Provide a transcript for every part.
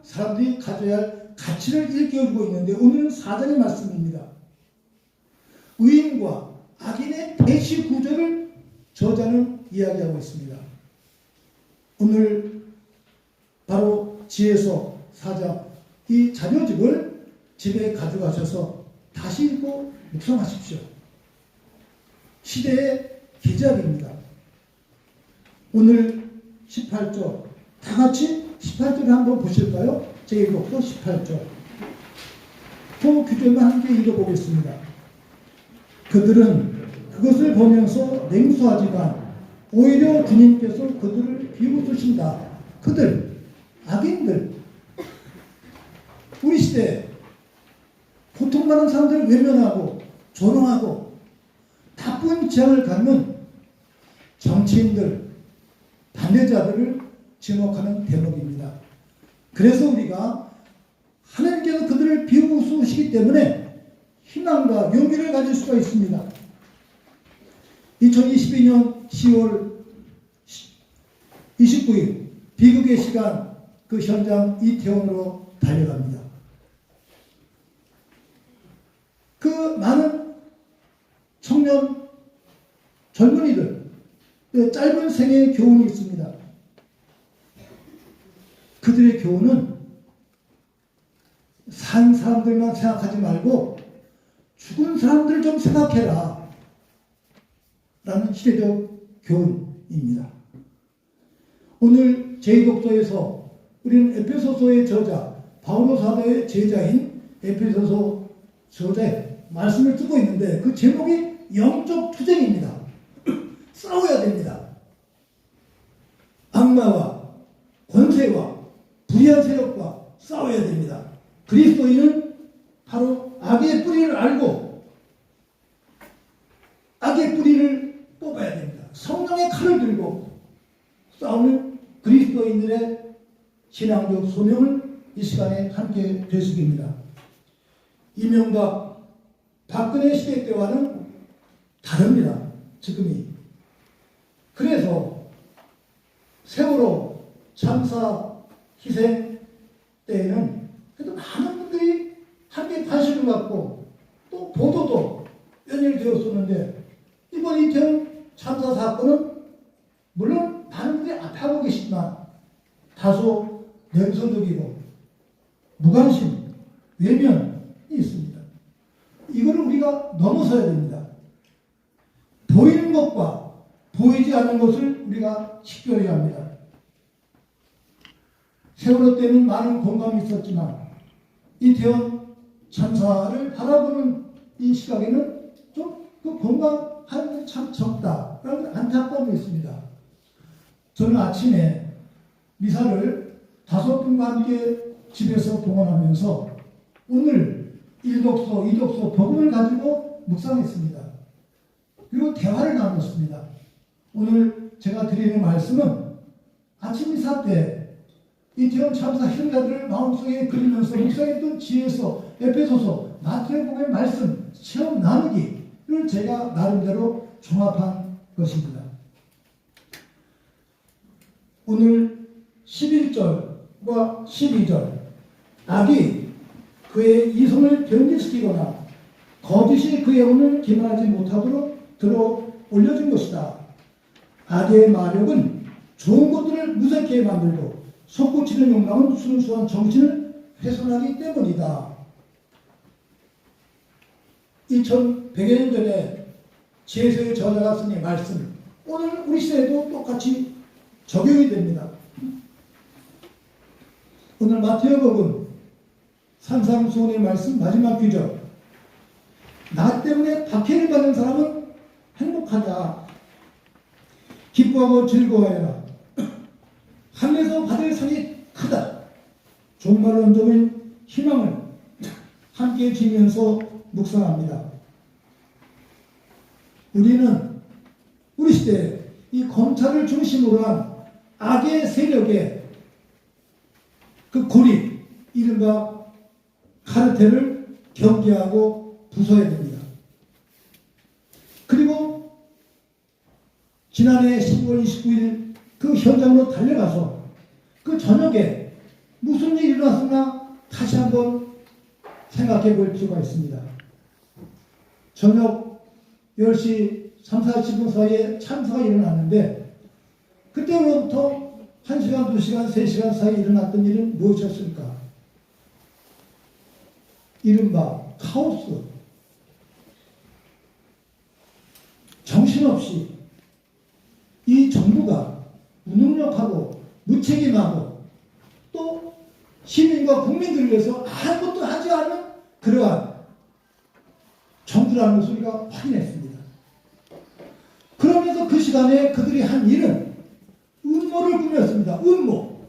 사람들이 가져야 할 가치를 일깨워주고 있는데 오늘은 4장의 말씀입니다. 의인과 악인의 대치 구조를 저자는 이야기하고 있습니다. 오늘 바로 지혜서 4장 이 자료집을 집에 가져가셔서 다시 읽고 묵상하십시오. 시대의 기작입니다. 오늘 18절 다 같이 18절을 한번 보실까요? 제1곡도 18절 그 규절만 함께 읽어보겠습니다. 그들은 그것을 보면서 냉소하지만 오히려 주님께서 그들을 비웃으신다. 그들, 악인들, 우리 시대에 고통받는 사람들을 외면하고 조롱하고 나쁜 지향을 갖는 정치인들, 반대자들을 지목하는 대목입니다. 그래서 우리가 하나님께서 그들을 비웃으시기 때문에 희망과 용기를 가질 수가 있습니다. 2022년 10월 29일 비극의 시간 그 현장 이태원으로 달려갑니다. 그 많은 청년 젊은이들 짧은 생애의 교훈이 있습니다. 그들의 교훈은 산 사람들만 생각하지 말고 죽은 사람들을 좀 생각해라 라는 시대적 교훈입니다. 오늘 제2독서에서 우리는 에베소서의 저자 바오로 사도의 제자인 에베소서 저자의 말씀을 듣고 있는데 그 제목이 영적 투쟁입니다. 싸워야 됩니다. 악마와 권세와 불의한 세력과 싸워야 됩니다. 그리스도인은 바로 악의 뿌리를 알고 악의 뿌리를 뽑아야 됩니다. 성령의 칼을 들고 싸우는 그리스도인들의 신앙적 소명을 이 시간에 함께 되새깁니다. 이명박, 박근혜 시대 때와는 다릅니다. 지금이. 그래서 세월호 참사 희생 때에는 그래도 많은 분들이 함께 관심을 갖고 또 보도도 연일되었었는데 이번 이태원 참사 사건은 물론 많은 분들이 아파하고 계시지만 다소 냉소적이고 무관심, 외면이 있습니다. 이거를 우리가 넘어서야 됩니다. 보이는 것과 보이지 않는 것을 우리가 식별해야 합니다. 세월호 때는 많은 공감이 있었지만 이태원 참사를 바라보는 이 시각에는 좀 그 공감하는 참 적다라는 안타까움이 있습니다. 저는 아침에 미사를 5분과 함께 집에서 동원하면서 오늘 1독서, 2독서 복음을 가지고 묵상했습니다. 그리고 대화를 나눴습니다. 오늘 제가 드리는 말씀은 아침 미사 때 이태원 참사 희생자들을 마음속에 그리면서 묵상했던 지혜서, 에베소서, 마태복음의 말씀, 체험 나누기를 제가 나름대로 종합한 것입니다. 오늘 11절과 12절 악이 그의 이성을 변질시키거나 거짓이 그의 영혼을 기만하지 못하도록 들어 올려준 것이다. 악의 마력은 좋은 것들을 무섭게 만들고 솟구치는 욕망은 순수한 정신을 훼손하기 때문이다. 2100여 년 전에 지혜서의 저자가 쓴 이 말씀 오늘 우리 시대에도 똑같이 적용이 됩니다. 오늘 마태복음 산상수훈의 말씀 마지막 규정 나 때문에 박해를 받는 사람은 행복하다. 기뻐하고 즐거워해라. 하늘에서 받을 상이 크다. 종말 온종일 희망을 함께 지면서 묵상합니다. 우리는 우리 시대에 이 검찰을 중심으로 한 악의 세력의 그 고립, 이른바 카르텔을 경계하고 부숴야 됩니다. 그리고 지난해 10월 29일 그 현장으로 달려가서 그 저녁에 무슨 일이 일어났으나 다시 한번 생각해 볼 필요가 있습니다. 저녁 10시 3, 40분 사이에 참사가 일어났는데 그때로부터 1시간, 2시간, 3시간 사이에 일어났던 일은 무엇이었습니까? 이른바 카오스. 정신없이 이 정부가 무능력하고 무책임하고 또 시민과 국민들을 위해서 아무것도 하지 않은 그러한 정부라는 것을 우리가 확인했습니다. 그러면서 그 시간에 그들이 한 일은 음모를 꾸몄습니다. 음모.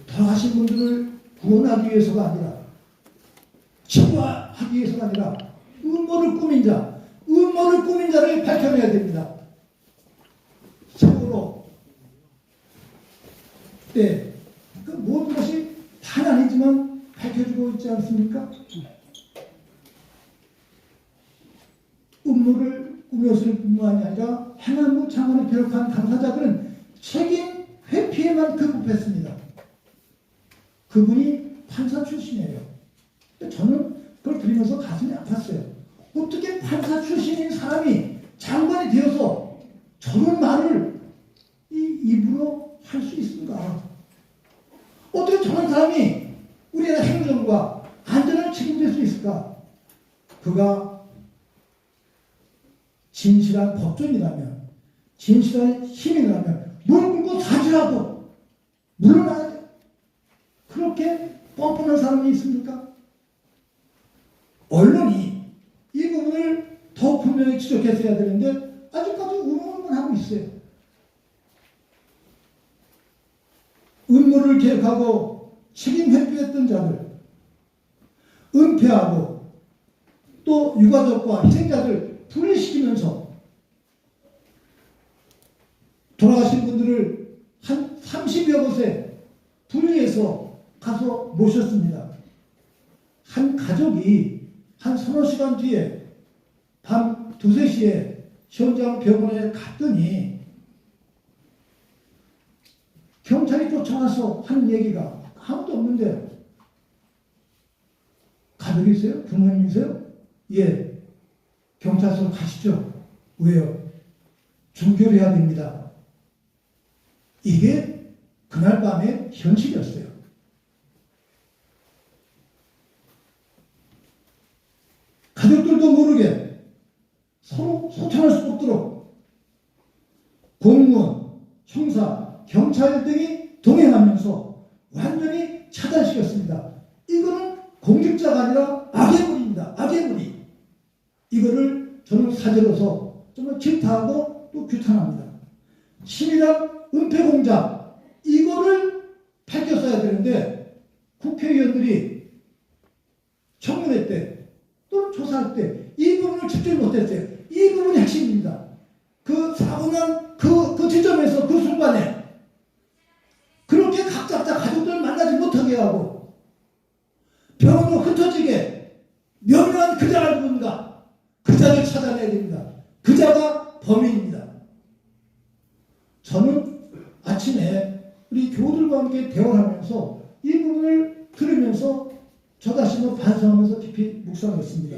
돌아가신 분들을 구원하기 위해서가 아니라 치료하기 위해서가 아니라 음모를 꾸민 자를 밝혀내야 됩니다. 세월호 때 그 모든 것이 다 아니지만 밝혀지고 있지 않습니까? 음모를 꾸몄을 뿐만이 아니라 행안부 장관을 비롯한 당사자들은 책임 회피에만 급급했습니다. 그분이 판사 출신이에요. 저는 그걸 들으면서 가슴이 아팠어요. 어떻게 판사 출신인 사람이 장관이 되어서 저런 말을 입으로 할 수 있습니까? 어떻게 저런 사람이 우리나라 행정과 안전을 책임질 수 있을까? 그가 진실한 법조인이라면, 진실한 시민이라면 무릎 꿇고 사죄하고 물러나야 돼. 그렇게 뻔뻔한 사람이 있습니까? 언론이 이 부분을 더 분명히 지적했어야 되는데 아직까지 의문만 하고 있어요. 음모를 계획하고 책임 회피했던 자들, 은폐하고 또 유가족과 희생자들 분리시키면서 돌아가신 분들을 한 30여 곳에 분리해서 가서 모셨습니다. 한 가족이 한 서너 시간 뒤에 밤 2, 3시에 현장 병원에 갔더니 경찰이 쫓아와서 하는 얘기가 아무도 없는데 가족이세요? 부모님이세요? 예. 경찰서로 가시죠. 왜요? 종교를 해야 됩니다. 이게 그날 밤의 현실이었어요. 가족들도 모르게 서로 소통할 수 없도록 공무원, 형사, 경찰 등이 동행하면서 완전히 차단시켰습니다. 이거는 공직자가 아니라 악의 무리입니다. 악의 무리. 이거를 저는 사죄로서 정말 질타하고 또 규탄합니다. 치밀한 은폐 공작, 이거를 밝혔어야 되는데 국회의원들이 청문회 때 또는 조사할 때 이 부분을 집중 못했어요. 이 부분이 핵심입니다. 그 사고 난 그 지점에서 그 순간에 그렇게 각자 가족들 만나지 못하게 하고 병원으로 흩어지게 명령한 그자가 누군가? 그자를 찾아내야 됩니다. 그자가 범인입니다. 저는 아침에 우리 교우들과 함께 대화를 하면서 이 부분을 들으면서 저 자신을 반성하면서 깊이 묵상했습니다.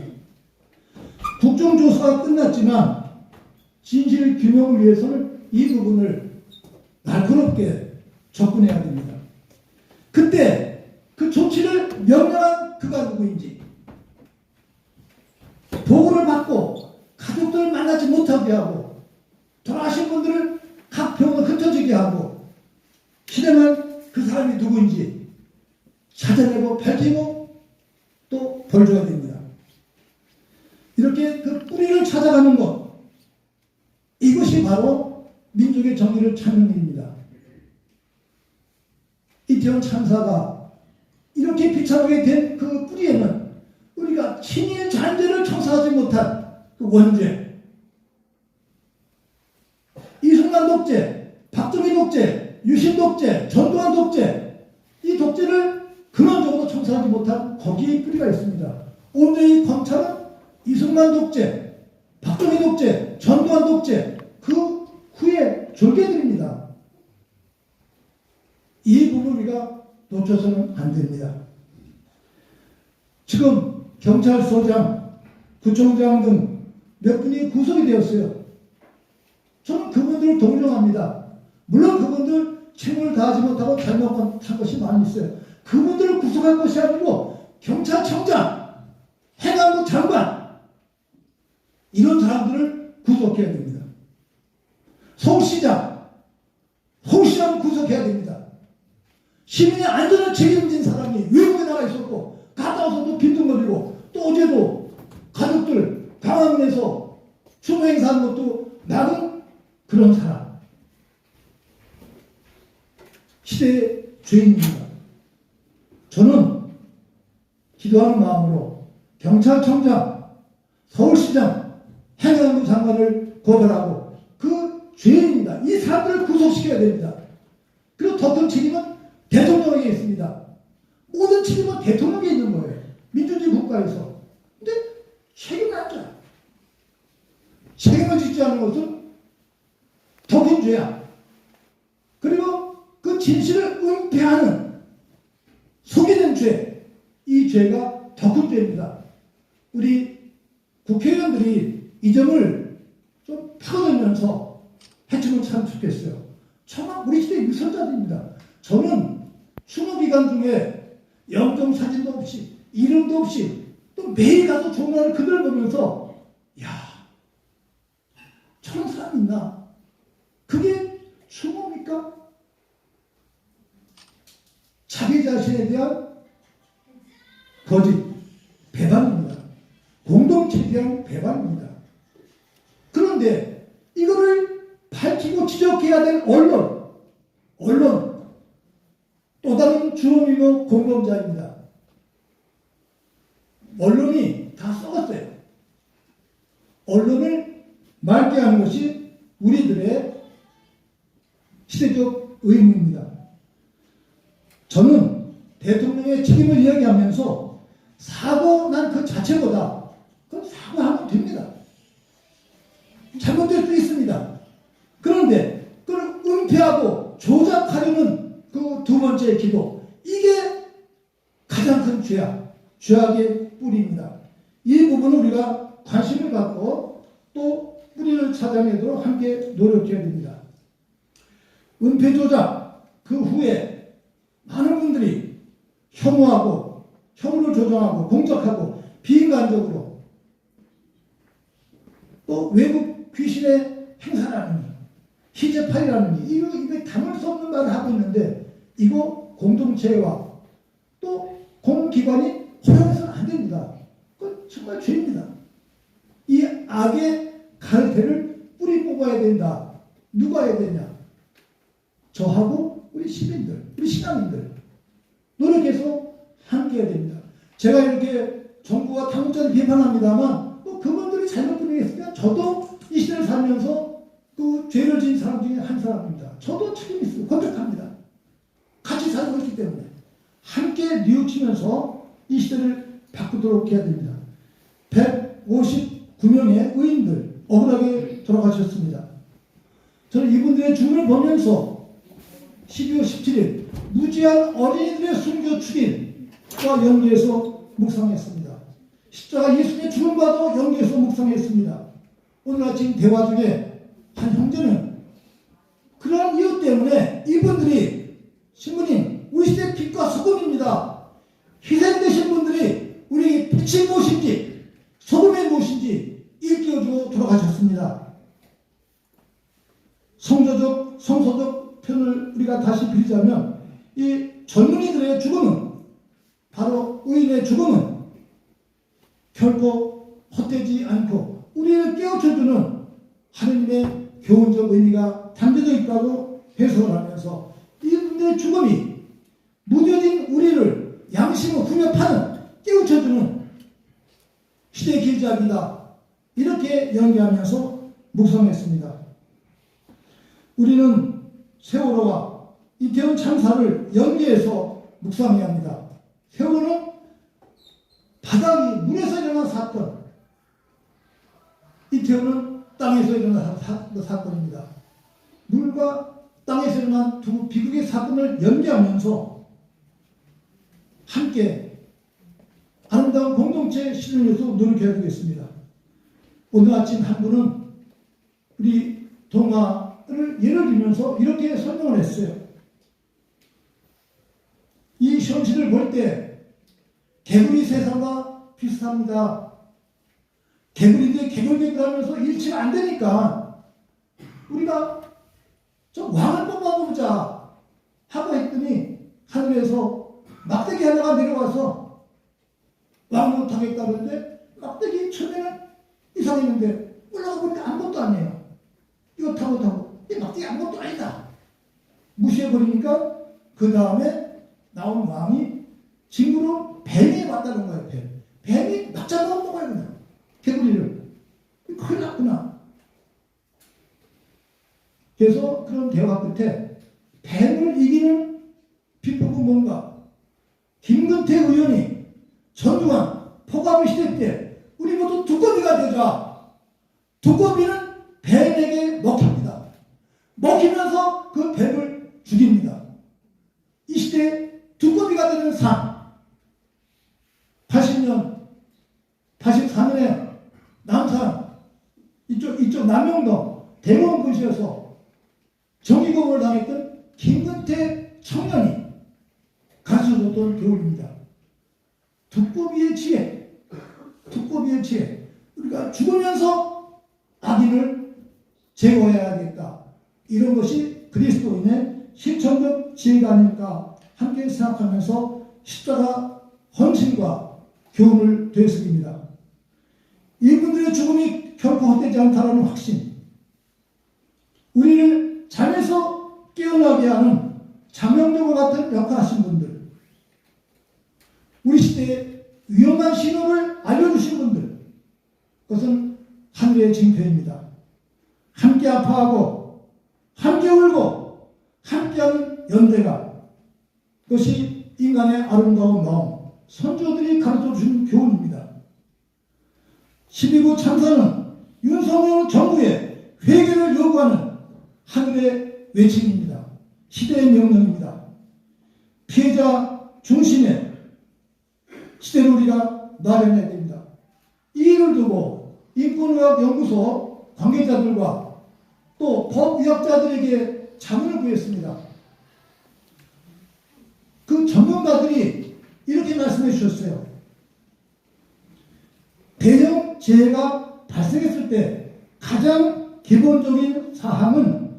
국정조사가 끝났지만 진실 규명을 위해서는 이 부분을 날카롭게 접근해야 됩니다. 그때 그 조치를 명령한 그가 누구인지 보고를 받고 가족들을 만나지 못하게 하고 돌아가신 분들을 각 병원에 흩어지게 하고 실행한 그 사람이 누구인지 찾아내고 밝히고 또 벌 줘야 됩니다. 이렇게 그 뿌리를 찾아가는 것, 이것이 바로 민족의 정의를 찾는 일입니다. 이태원 참사가 이렇게 비참하게 된 그 뿌리에는 우리가 친일 잔재를 청산하지 못한 그 원죄, 이승만 독재, 박정희 독재, 유신 독재, 전두환 독재, 이 독재를 근원적으로 청산하지 못한 거기에 뿌리가 있습니다. 오늘 이 검찰은 이승만 독재, 박정희 독재, 전두환 독재 그 후에 졸개들입니다. 이 부분 우리가 놓쳐서는 안 됩니다. 지금 경찰서장, 구청장 등 몇 분이 구속이 되었어요. 저는 그분들을 동정합니다. 물론 그분들 책임을 다하지 못하고 잘못한 것이 많이 있어요. 그분들을 구속할 것이 아니고 경찰청장, 행안부 장관 이런 사람들을 구속해야 됩니다. 서울시장 구속해야 됩니다. 시민의 안전을 책임진 사람이 외국에 나가 있었고 갔다 와서 또 빈둥거리고 또 어제도 가족들 강화문에서 추모 행사하는 것도 막은 그런 사람. 시대의 죄인입니다. 저는 기도하는 마음으로 경찰청장, 서울시장, 행안부 장관을 고발하고 그 죄인입니다. 이 사람들을 구속시켜야 됩니다. 그리고 더 큰 책임은 대통령에게 있습니다. 모든 책임은 대통령에게 있는 거예요. 민주주의 국가에서. 근데 책임을 안 져요. 책임을 짓지 않는 것은 더 큰 죄야. 그리고 그 진실을 은폐하는 속이는 죄, 이 죄가 더 큰 죄입니다. 우리 국회의원들이 이 점을 좀 파고들면서 해주면 참 좋겠어요. 정말 우리 시대의 유선자들입니다. 저는 추모 기간 중에 영정 사진도 없이 이름도 없이 또 매일 가서 조문을 그들 보면서 야, 저런 사람이 있나? 그게 추모입니까? 자기 자신에 대한 거짓, 배반입니다. 공동체에 대한 배반입니다. 그런데 이거를 밝히고 지적해야 될 언론 또 다른 주범이고 공범자입니다. 언론이 다 썩었어요. 언론을 맑게 하는 것이 우리들의 시대적 의무입니다. 저는 대통령의 책임을 이야기하면서 사고 난 그 자체보다 그건 사과하면 됩니다. 잘못될 수 있습니다. 그런데 그걸 은폐하고 조작하려는 그 두 번째 기도, 이게 가장 큰 죄악의 뿌리입니다. 이 부분을 우리가 관심을 갖고 또 뿌리를 찾아내도록 함께 노력해야 됩니다. 은폐 조작 그 후에 많은 분들이 혐오하고 혐오를 조장하고 공작하고 비인간적으로 또 외국 귀신의 행사라느니 희재팔이라느니 이거 입에 담을 수 없는 말을 하고 있는데 이거 공동체와 또 공기관이 허용해서는 안 됩니다. 그건 정말 죄입니다. 이 악의 갈대를 뿌리 뽑아야 된다. 누가 해야 되냐? 저하고 우리 시민들, 우리 신앙인들 노력해서 함께 해야 됩니다. 제가 이렇게 정부와 당국자를 비판합니다만 뭐 그분들이 잘못뿐이겠습니까? 저도 이 시대를 살면서 그 죄를 지은 사람 중에 한 사람입니다. 저도 책임이 있어요. 고백합니다. 같이 살고 있기 때문에 함께 뉘우치면서 이 시대를 바꾸도록 해야 됩니다. 159명의 의인들 억울하게 돌아가셨습니다. 저는 이분들의 죽음을 보면서 12월 17일 무지한 어린이들의 순교 축일과 연계해서 묵상했습니다. 십자가 예수님의 죽음과도 연계해서 묵상했습니다. 오늘 아침 대화 중에 한 형제는 그러한 이유 때문에 이분들이 신부님 우리 시대 빛과 소금입니다. 희생되신 분들이 우리 빛이 무엇인지 소금이 무엇인지 일깨워주고 돌아가셨습니다. 성서적 표현을 우리가 다시 빌자면 이 젊은이들의 죽음은 바로 의인의 죽음은 결코 헛되지 않고 우리를 깨우쳐주는 하느님의 교훈적 의미가 담겨져 있다고 해석을 하면서 이분들의 죽음이 무뎌진 우리를 양심을 훈련하는 깨우쳐주는 시대 길잡이다. 이렇게 연기하면서 묵상했습니다. 우리는 세월호와 이태원 참사를 연기해서 묵상해야 합니다. 세월호는 바닥이 물에서 일어난 사건, 이태원은 땅에서 일어난 사건입니다. 물과 땅에서 일어난 두 비극의 사건을 연기하면서 함께 아름다운 공동체 실현을 위해서 노력해야 되겠습니다. 오늘 아침 한 분은 우리 동화를 예를 들면서 이렇게 설명을 했어요. 이 현실을 볼 때 개구리 세상과 비슷합니다. 개구리들이 개굴개굴하면서 일치가 안 되니까 우리가 저 왕을 뽑아보자 하고 했더니 하늘에서 막대기 하나가 내려와서 왕 못하겠다 그러는데 막대기 처음에는 이상했는데 올라가 보니까 아무것도 아니에요. 이거 타고 이 막대기 아무것도 아니다. 무시해버리니까 그 다음에 나온 왕이 징그러운 뱀이 왔다는 거예요. 뱀이 막 잡아먹는 거예요. 그냥 개구리를. 큰일 났구나. 그래서 그런 대화 끝에 뱀을 이기는 비법은 뭔가? 김근태 의원이 전두환 포갑의 시대 때 우리 모두 두꺼비가 되자. 두꺼비는 뱀에게 먹힙니다. 먹히면서 그 뱀을 죽입니다. 이 시대에 두꺼비가 되는 삶. 80년, 84년에 남산, 이쪽 남영동, 대원구시에서 정기고문을 당했던 김근태 청년이 가르쳐줬던 교훈입니다. 두꺼비의 지혜, 두꺼비의 지혜. 우리가 죽으면서 악인을 제거해야겠다. 이런 것이 그리스도인의 실천적 지혜가 아닐까 함께 생각하면서 십자가 헌신과 교훈을 되었습니다. 이분들의 죽음이 결코 헛되지 않다는 확신, 우리를 잠에서 깨어나게 하는 자명종과 같은 역할을 하신 분들, 우리 시대에 위험한 신호를 알려주신 분들, 그것은 하늘의 징표입니다. 함께 아파하고 함께 울고 함께하는 연대가, 그것이 인간의 아름다운 마음, 선조들이 가르쳐주신 교훈입니다. 12구 참사는 윤석열 정부의 회개를 요구하는 하늘의 외침입니다. 시대의 명령입니다. 피해자 중심의 시대를 우리가 마련해야 됩니다. 이 일을 두고 인권의학연구소 관계자들과 또 법의학자들에게 자문을 구했습니다. 그 전문가들이 이렇게 말씀해 주셨어요. 대형 재해가 발생했을 때 가장 기본적인 사항은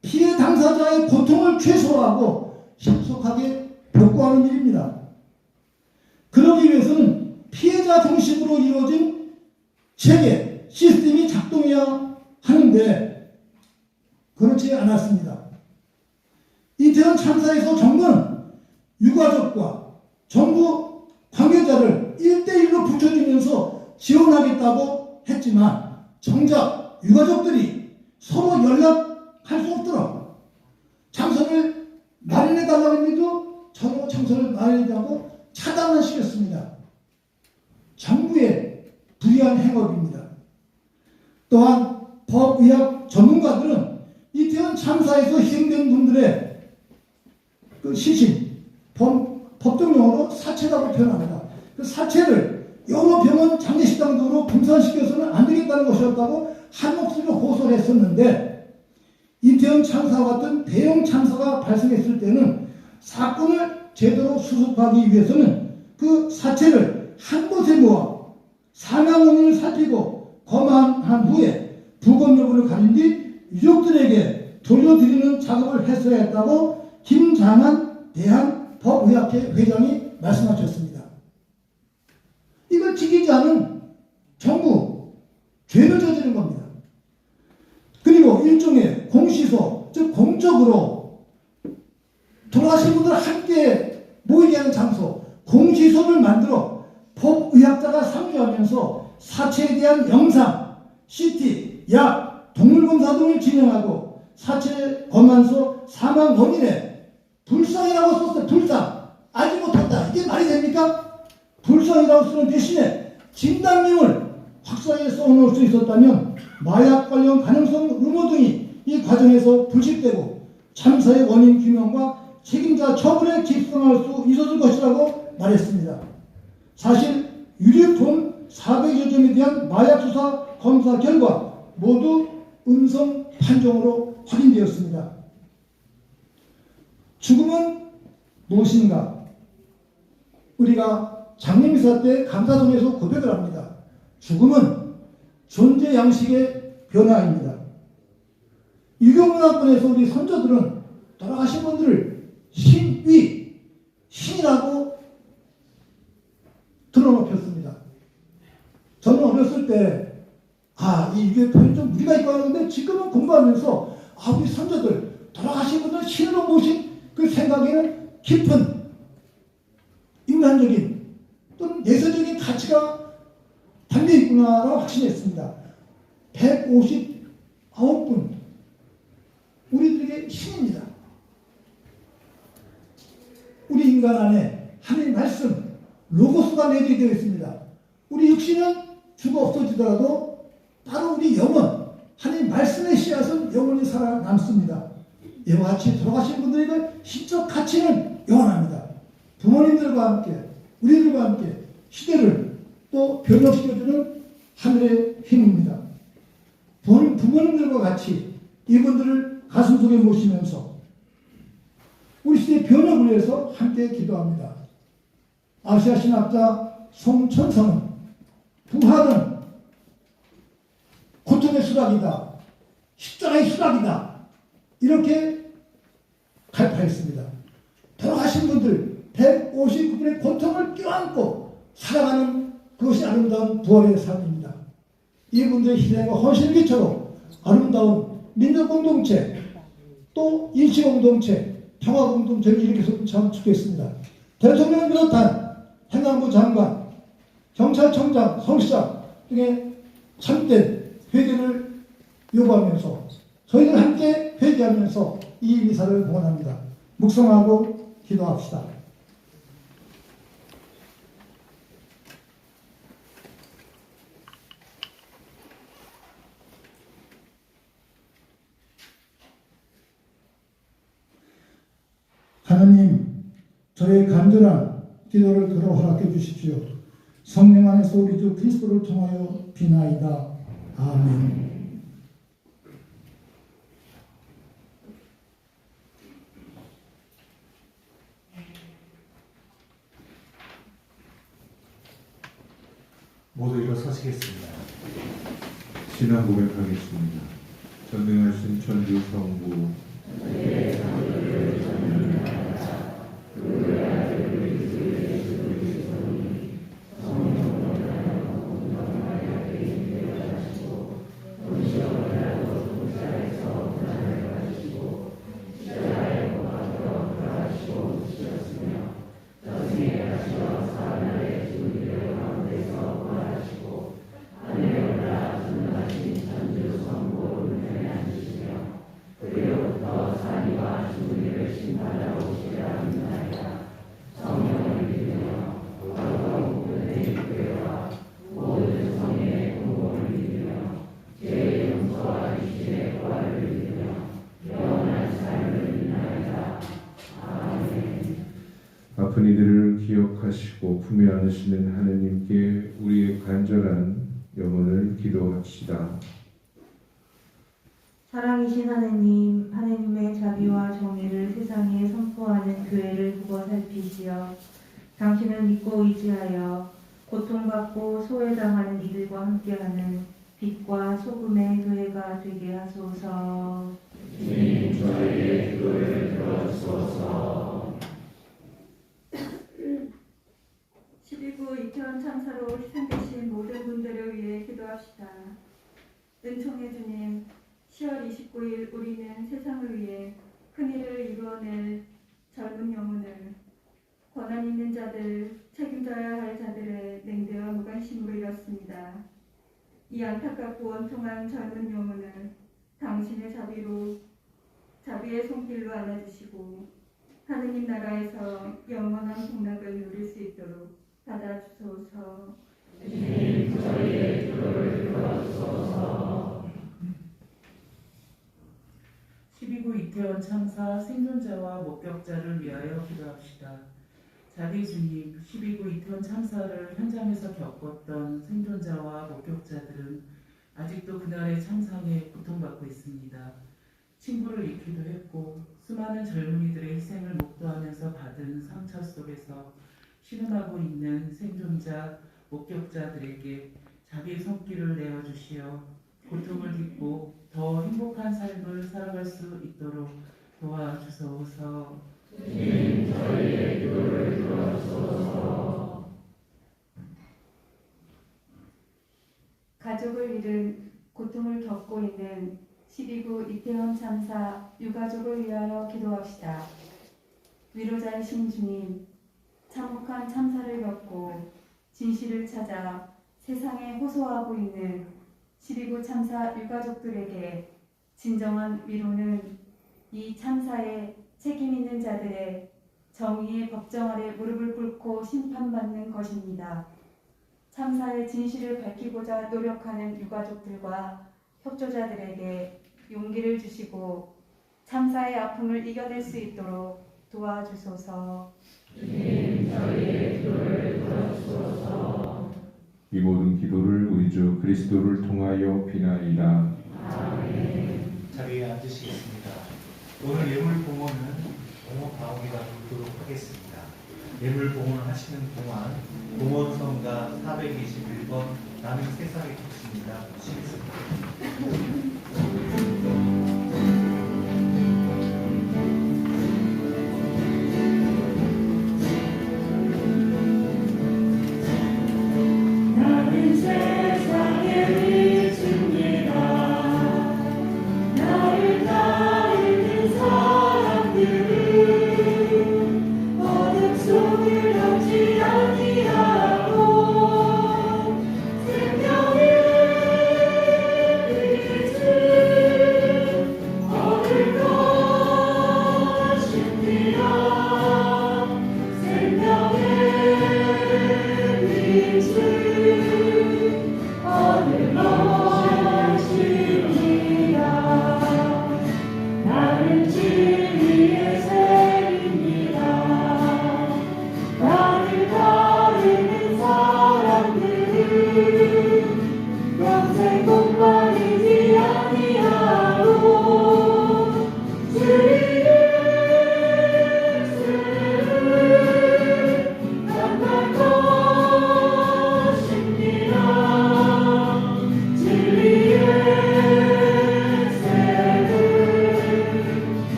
피해 당사자의 고통을 최소화하고 신속하게 복구하는 일입니다. 그러기 위해서는 피해자 중심으로 이루어진 체계, 시스템이 작동해야 하는데 그렇지 않았습니다. 이태원 참사에서 정부는 유가족과 정부 관계자를 1대1로 붙여주면서 지원하겠다고 했지만 정작 유가족들이 서로 연락할 수 없도록 참선을 마련해달라고 했는데도 전혀 참선을 마련하지 않고 차단을 시켰습니다. 정부의 불의한 행업입니다. 또한 법의학 전문가들은 이태원 참사에서 희생된 분들의 그 시신, 법정용어로 사체라고 표현합니다. 그 사체를 여러 병원 장례식장 등으로 분산시켜서는 안 되겠다는 것이었다고 한 목소리로 호소를 했었는데, 이태원 참사와 같은 대형 참사가 발생했을 때는 사건을 제대로 수습하기 위해서는 그 사체를 한 곳에 모아 사망 원인을 살피고 검안한 후에 부검 여부를 가린 뒤 유족들에게 돌려드리는 작업을 했어야 했다고 김장한 대한법의학회 회장이 말씀하셨습니다. 이걸 지키지 않은 정부, 죄를 저지른 겁니다. 그리고 일종의 공시소, 즉 공적으로 돌아가신 분들 함께 모이게 하는 장소, 공시소를 만들어 법의학자가 상주하면서 사체에 대한 영상, CT, 약, 동물검사 등을 진행하고 사체 검안소 사망 원인에 불상이라고 썼어요. 불상. 알지 못한다. 이게 말이 됩니까? 불상이라고 쓰는 대신에 진단명을 확실하게 써놓을 수 있었다면 마약 관련 가능성 의무 등이 이 과정에서 불식되고 참사의 원인 규명과 책임자 처분에 집중할 수 있었을 것이라고 말했습니다. 사실 유류폰 400여 점에 대한 마약 수사 검사 결과 모두 음성 판정으로 확인되었습니다. 죽음은 무엇인가? 우리가 장례미사 때 감사성에서 고백을 합니다. 죽음은 존재 양식의 변화입니다. 유교문화권에서 우리 선조들은 돌아가신 분들을 신이라고 드러놓혔습니다. 저는 어렸을 때 이 유교 표현이 좀 무리가 있고 하는데 지금은 공부하면서 우리 선조들 돌아가신 분들 신으로 모신 그 생각에는 깊은 인간적인 또는 예술적인 가치가 담겨있구나라고 확신했습니다. 159분 우리들에게 신입니다. 우리 인간 안에 하나님의 말씀 로고스가 내재되어 있습니다. 우리 육신은 죽어 없어지더라도 바로 우리 영혼 하나님의 말씀의 씨앗은 영원히 살아남습니다. 이와 같이 돌아가신 분들에게 신적 가치는 영원합니다. 부모님들과 함께 우리들과 함께 시대를 또 변혁시켜주는 하늘의 힘입니다. 부모님들과 같이 이분들을 가슴속에 모시면서 우리 시대의 변혁을 위해서 함께 기도합니다. 아시아 신학자 송천성은 부활은 고통의 수락이다. 십자가의 수락이다. 이렇게 발표했습니다. 돌아가신 분들 159분의 고통을 껴안고 살아가는 그것이 아름다운 부활의 삶입니다. 이분들의 희생과 헌신을 기초로 아름다운 민족 공동체 또 일치 공동체 평화 공동체를 일으켜서 참축했습니다. 대통령을 비롯한 행안부 장관, 경찰청장, 서울시장 등의 참된 회개를 요구하면서 저희들 함께 회개하면서 이 미사를 봉헌합니다. 묵상하고 기도합시다. 하나님, 저의 간절한 기도를 들어 허락해 주십시오. 성령 안에서 우리 주 그리스도를 통하여 비나이다. 아멘. 모두 일어서시겠습니다. 신앙 고백하겠습니다. 전능하신 천주 성부 아픈 이들을 기억하시고 품에 안으시는 하느님께 우리의 간절한 영혼을 기도합시다. 사랑이신 하느님, 하느님의 자비와 정의를 세상에 선포하는 교회를 보고 살피시어 당신을 믿고 의지하여 고통받고 소외당하는 이들과 함께하는 빛과 소금의 교회가 되게 하소서. 주님, 저희의 기도를 들어주소서. 12구 이태원 참사로 희생되신 모든 분들을 위해 기도합시다. 은총의 주님, 10월 29일 우리는 세상을 위해 큰일을 이루어낼 젊은 영혼을, 권한 있는 자들, 책임져야 할 자들의 냉대와 무관심으로 잃었습니다. 이 안타깝고 원통한 젊은 영혼을 당신의 자비의 손길로 안아주시고 하느님 나라에서 영원한 복락을 누릴 수 있도록 받아주소서. 주님, 저희의 기도를 들어주소서. 12구 이태원 참사 생존자와 목격자를 위하여 기도합시다. 자비 주님, 12구 이태원 참사를 현장에서 겪었던 생존자와 목격자들은 아직도 그날의 참상에 고통받고 있습니다. 친구를 잃기도 했고 수많은 젊은이들의 희생을 목도하면서 받은 상처 속에서 신음하고 있는 생존자, 목격자들에게 자비의 손길을 내어주시어 고통을 딛고 더 행복한 삶을 살아갈 수 있도록 도와주소서. 주님 저희의 기도를 들어주소서. 가족을 잃은 고통을 겪고 있는 12구 이태원 참사 유가족을 위하여 기도합시다. 위로자이신 주님, 참혹한 참사를 겪고 진실을 찾아 세상에 호소하고 있는 12구 참사 유가족들에게 진정한 위로는 이 참사에 책임 있는 자들의 정의의 법정 아래 무릎을 꿇고 심판받는 것입니다. 참사의 진실을 밝히고자 노력하는 유가족들과 협조자들에게 용기를 주시고 참사의 아픔을 이겨낼 수 있도록 도와주소서. 주님 저희의 기도를 들어주소서. 이 모든 기도를 우리 주 그리스도를 통하여 비나이다. 아멘. 자리에 앉으시겠습니다. 오늘 예물 봉헌은 오모 바오기가 돕도록 하겠습니다. 예물 봉헌을 하시는 동안 봉헌성가 421번 나는 세상에 좋습니다. 모시겠습니다.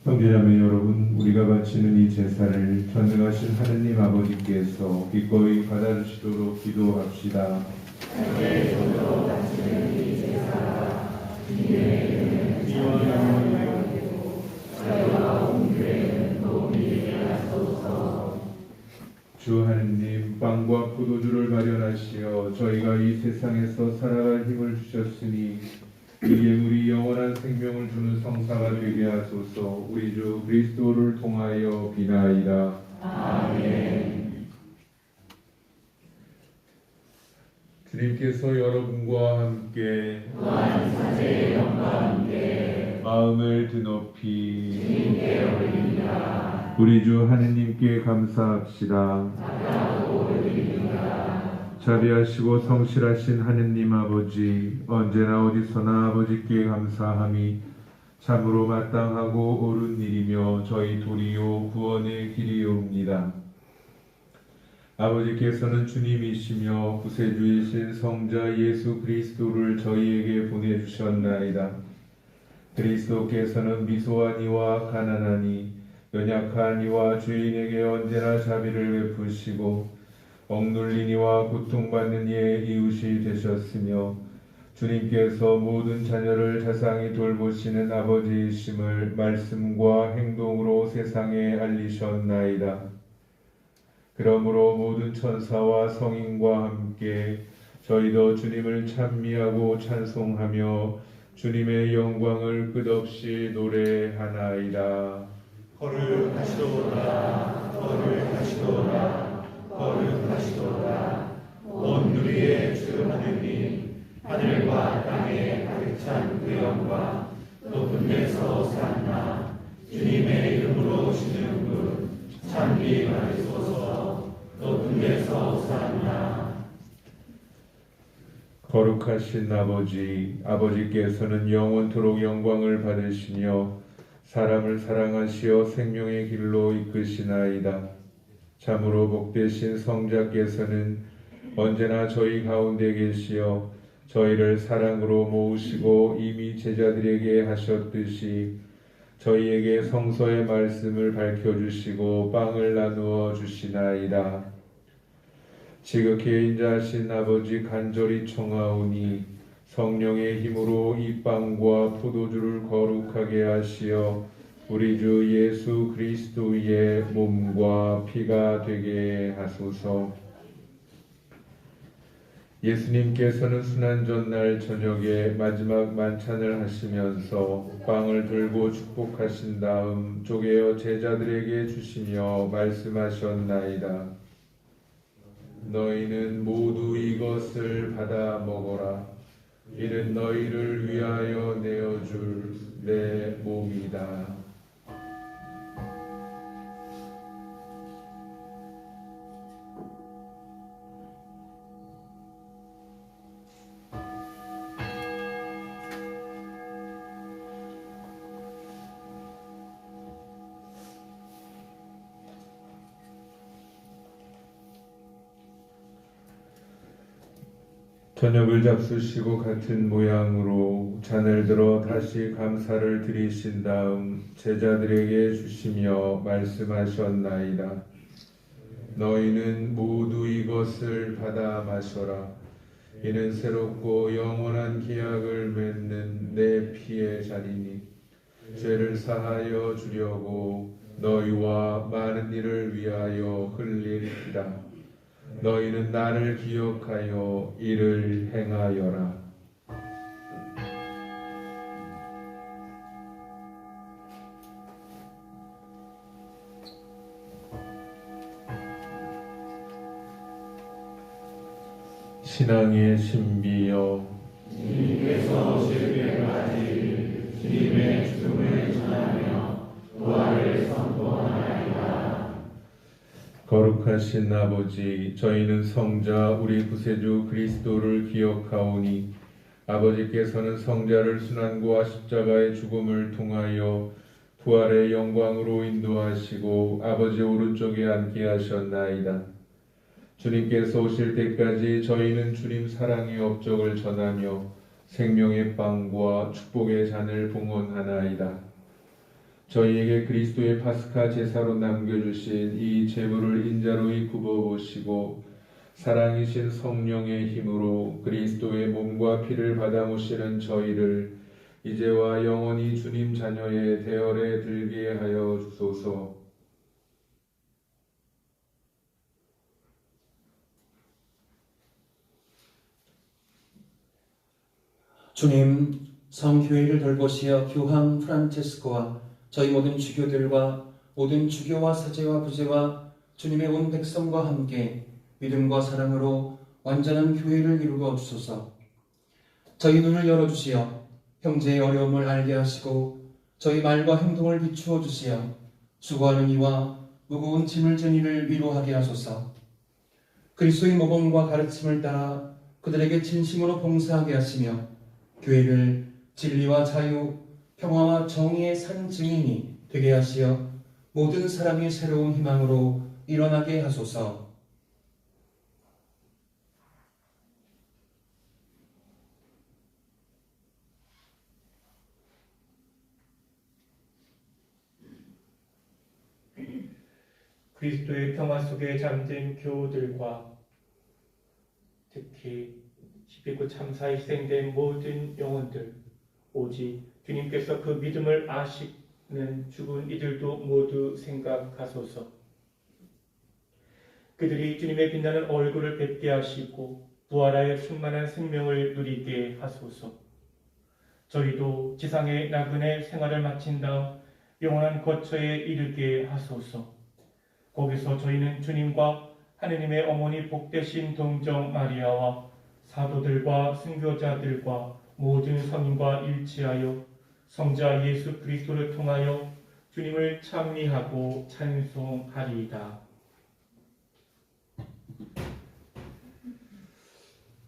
형제자매 여러분, 우리가 바치는 이 제사를 전능하신 하느님 아버지께서 기꺼이 받아주시도록 기도합시다. 주 하느님, 빵과 포도주를 마련하시어 저희가 이 세상에서 살아갈 힘을 주셨으니 이 예물이 영원한 생명을 주는 성사가 되게 하소서. 우리 주 그리스도를 통하여 비나이다. 아멘. 주님께서 여러분과 함께 마음을 드높이 주님께 올립니다. 우리 주 하느님께 감사합시다. 자비하시고 성실하신 하느님 아버지, 언제나 어디서나 아버지께 감사함이 참으로 마땅하고 옳은 일이며 저희 도리요 구원의 길이옵니다. 아버지께서는 주님이시며 구세주이신 성자 예수 그리스도를 저희에게 보내주셨나이다. 그리스도께서는 미소한 이와 가난한 이, 연약한 이와 죄인에게 언제나 자비를 베푸시고 억눌린 이와 고통받는 이의 이웃이 되셨으며 주님께서 모든 자녀를 자상히 돌보시는 아버지이심을 말씀과 행동으로 세상에 알리셨나이다. 그러므로 모든 천사와 성인과 함께 저희도 주님을 찬미하고 찬송하며 주님의 영광을 끝없이 노래하나이다. 거룩하시도다, 거룩하시도다, 거룩하시도다. 온 누리의 주 하느님, 하늘과 땅에 가득 찬 그 영광, 높은 데서 오산나. 주님의 이름으로 오시는 분, 찬미 받으소서. 높은 데서 오산나. 거룩하신 아버지, 아버지께서는 영원토록 영광을 받으시며 사람을 사랑하시어 생명의 길로 이끄시나이다. 참으로 복되신 성자께서는 언제나 저희 가운데 계시어 저희를 사랑으로 모으시고 이미 제자들에게 하셨듯이 저희에게 성서의 말씀을 밝혀주시고 빵을 나누어 주시나이다. 지극히 인자하신 아버지 간절히 청하오니 성령의 힘으로 이 빵과 포도주를 거룩하게 하시어 우리 주 예수 그리스도의 몸과 피가 되게 하소서. 예수님께서는 순환 전날 저녁에 마지막 만찬을 하시면서 빵을 들고 축복하신 다음 쪼개어 제자들에게 주시며 말씀하셨나이다. 너희는 모두 이것을 받아 먹어라. 이는 너희를 위하여 내어줄 내 몸이다. 저녁을 잡수시고 같은 모양으로 잔을 들어 다시 감사를 드리신 다음 제자들에게 주시며 말씀하셨나이다. 너희는 모두 이것을 받아 마셔라. 이는 새롭고 영원한 계약을 맺는 내 피의 잔이니 죄를 사하여 주려고 너희와 많은 이를 위하여 흘릴 피다. 너희는 나를 기억하여 이를 행하여라. 신앙의 신비여, 주님께서 오실 때까지 주님의 죽음을 전하며 부활을 선포하나이다. 거룩하신 아버지, 저희는 성자 우리 구세주 그리스도를 기억하오니 아버지께서는 성자를 순환과 십자가의 죽음을 통하여 부활의 영광으로 인도하시고 아버지 오른쪽에 앉게 하셨나이다. 주님께서 오실 때까지 저희는 주님 사랑의 업적을 전하며 생명의 빵과 축복의 잔을 봉헌하나이다. 저희에게 그리스도의 파스카 제사로 남겨주신 이 제물을 인자로이 굽어보시고 사랑이신 성령의 힘으로 그리스도의 몸과 피를 받아 모시는 저희를 이제와 영원히 주님 자녀의 대열에 들게 하여 주소서. 주님, 성교회를 돌보시어 교황 프란체스코와 저희 모든 주교들과 모든 주교와 사제와 부제와 주님의 온 백성과 함께 믿음과 사랑으로 완전한 교회를 이루어 주소서. 저희 눈을 열어주시어 형제의 어려움을 알게 하시고 저희 말과 행동을 비추어 주시어 수고하는 이와 무거운 짐을 진 이를 위로하게 하소서. 그리스도의 모범과 가르침을 따라 그들에게 진심으로 봉사하게 하시며 교회를 진리와 자유, 평화와 정의의 산 증인이 되게 하시어 모든 사람이 새로운 희망으로 일어나게 하소서. 그리스도의 평화 속에 잠든 교우들과 특히 12구 참사에 희생된 모든 영혼들, 오직 주님께서 그 믿음을 아시는 죽은 이들도 모두 생각하소서. 그들이 주님의 빛나는 얼굴을 뵙게 하시고 부활하여 충만한 생명을 누리게 하소서. 저희도 지상의 나그네 생활을 마친 다음 영원한 거처에 이르게 하소서. 거기서 저희는 주님과 하느님의 어머니 복되신 동정 마리아와 사도들과 순교자들과 모든 성인과 일치하여 성자 예수 그리스도를 통하여 주님을 찬미하고 찬송하리이다.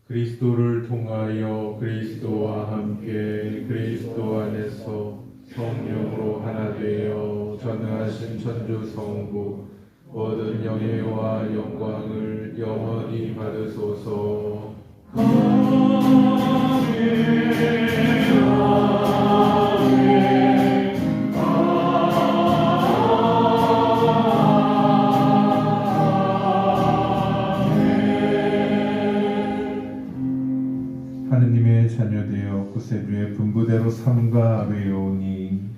그리스도를 통하여 그리스도와 함께 그리스도 안에서 성령으로 하나 되어 전능하신 천주 성부 모든 영예와 영광을 영원히 받으소서. 하느님의 자녀되어 구세주의 분부대로 삼가 외우니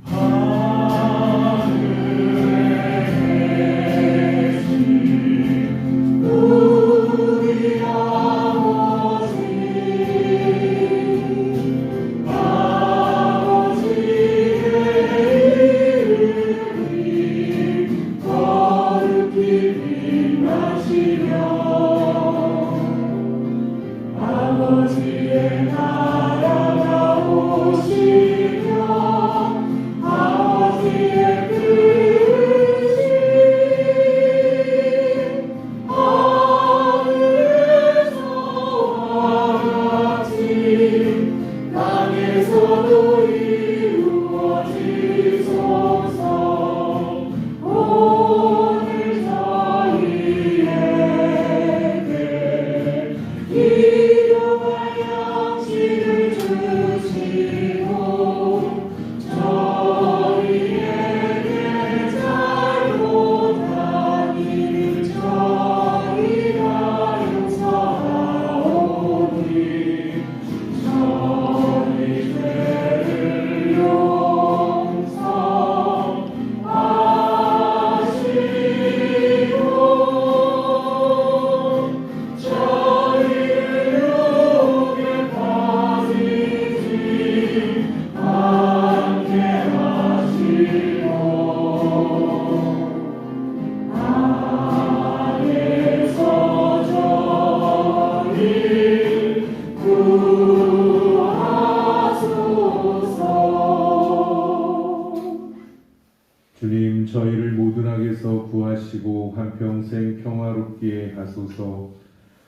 주님, 저희를 모든 악에서 구하시고 한평생 평화롭게 하소서.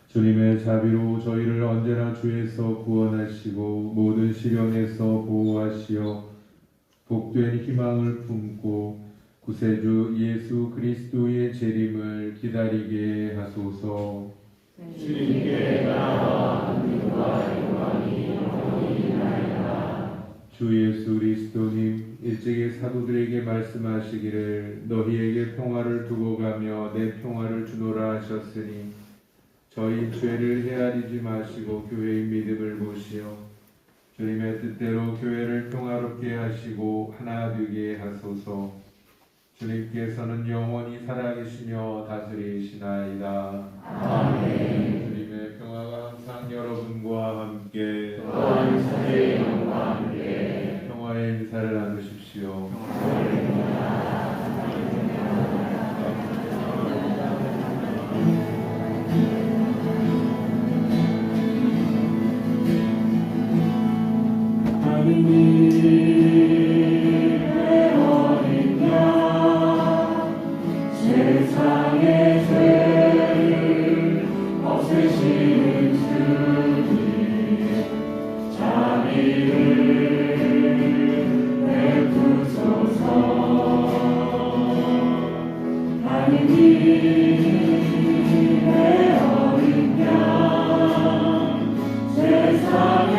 주님의 자비로 저희를 언제나 주에서 구원하시고 모든 시련에서 보호하시어 복된 희망을 품고 구세주 예수 그리스도의 재림을 기다리게 하소서. 주님께 나라와 능력과 영광이 영원히 나이다. 주 예수 그리스도님, 일찍이 사도들에게 말씀하시기를 너희에게 평화를 두고 가며 내 평화를 주노라 하셨으니 저희 죄를 헤아리지 마시고 교회의 믿음을 보시어 주님의 뜻대로 교회를 평화롭게 하시고 하나 되게 하소서. 주님께서는 영원히 살아계시며 다스리시나이다. 아멘. 주님의 평화가 항상 여러분과 함께 또한 사제의 영과 함께 주십시오. 세상의 죄를 없애시는 주님, 자비를 베푸소서. 하느님의 어린 양, 세상의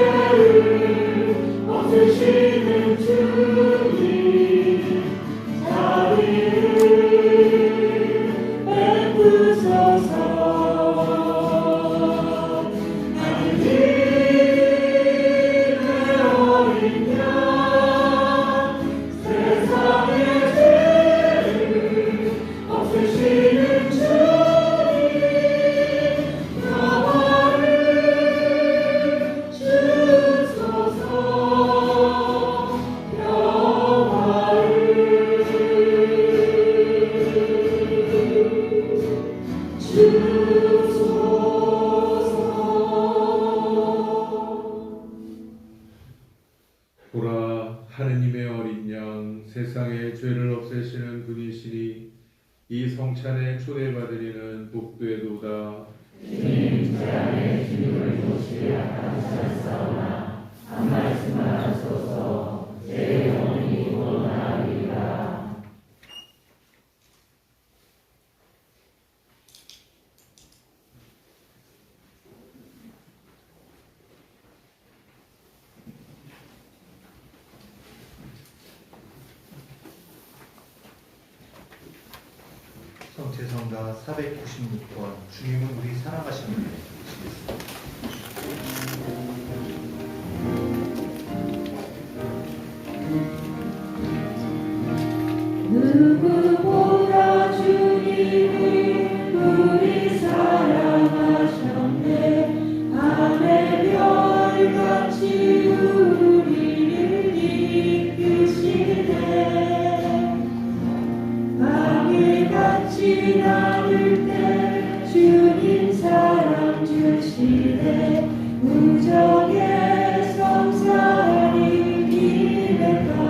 죄를 없애시는 주님, 자비를 베푸소서. 하느님의 어린 양, 세상의 죄를 없애시는 주님, 영화를 주소서. 보라, 하느님의 어린 양, 세상의 죄를 없애시는 분이시니 이 성찬에 초대받으리는 복되도다. 주님, 제 안에 주님을 모시기야 감사했사오나 한 말씀만 하소서. 제 영혼이 원하리라. 성체성가 496번 주님은 우리 사랑하시는 분 드리겠습니다. 누구보다 주님을 우리 사랑하셨네. 밤의 별같이 우리를 이끄시네. 방해같이 나눌 때 주님 사랑 주시네. 우정의 성사를 기백하.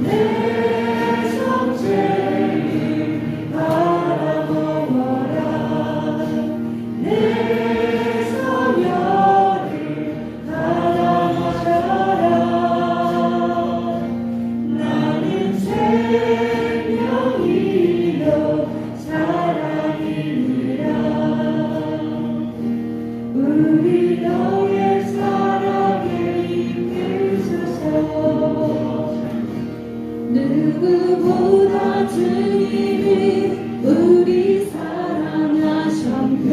내 성체를 바라보아라. 내 서열을 바라보아라. 나는 생명이요 사랑이니라. 우리 너의 사랑에 이끌소서. 누구보다 주님이 우리 사랑하셨네.